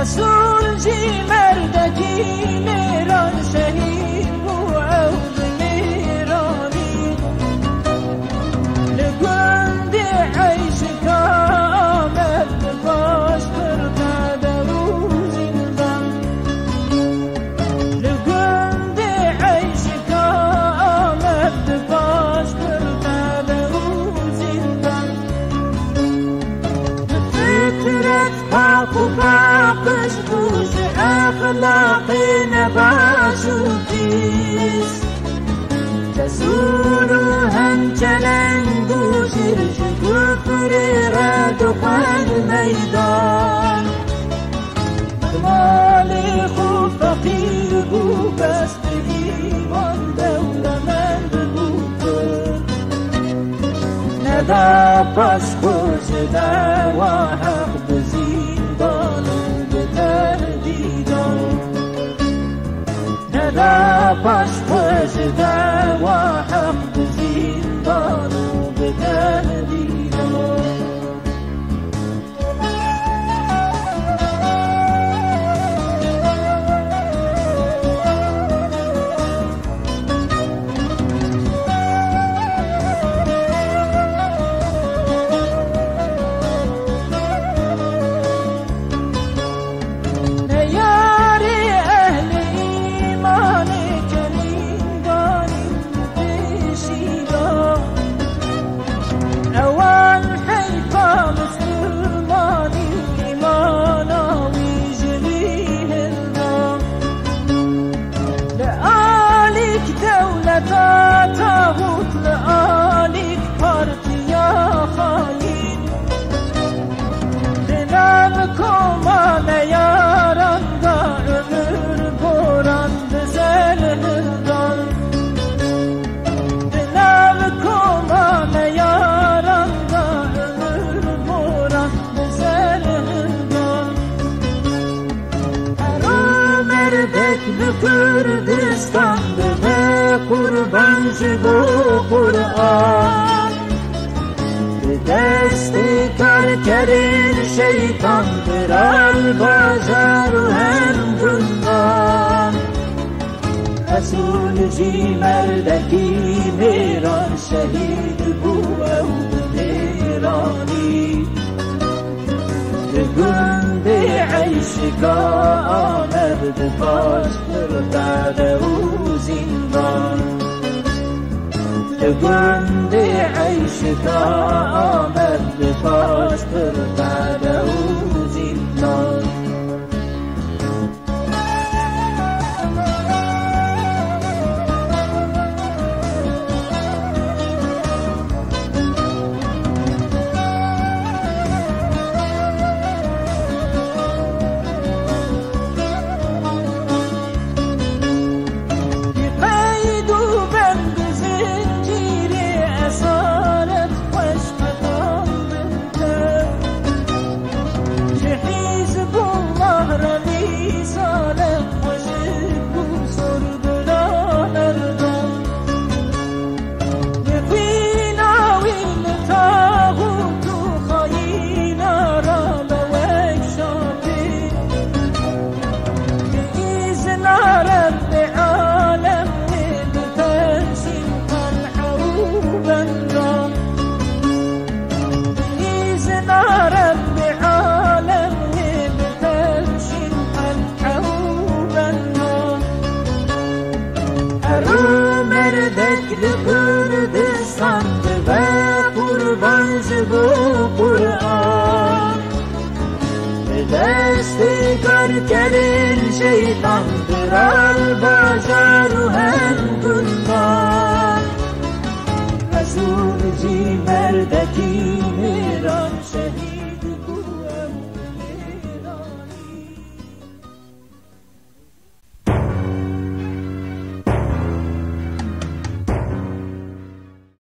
رسول جی مردکی میران شهید بو عود میرانی لگند عیش کامل باش پرده و زندان لگند عیش کامل باش پرده و زندان فطرت پاک و باقش بوش اخلاقی نباش و پیس جسور و همچنان گوشش کفر رد و خود میدان مالی خوب فقیر بو بست ایمان دولمند بو ندا پس خوش دوا حق بزیندان و بتردیدان ندا پس خوش دوا حق بزیندان و بتردیدان تاغوت لآلیک پارتیا خاین دلم کمان یاران دا عمر بوران بزلهدان دلم کمان یاران دا عمر بوران بزلهدان هر مردک بکردستان قربان شگو قرآن به دست کار کرین شیطان برال بازار و هم گندان رسول جی مردکی میران شهید بو عود میرانی گند عیشگا آمد باش پرده و زندان گند عیشگا آمد باش پرده و زندان لکردستان و قربان شگو قرآن به دست کار کرین شیطان برال بازار و هم گندان رسول جی مردکی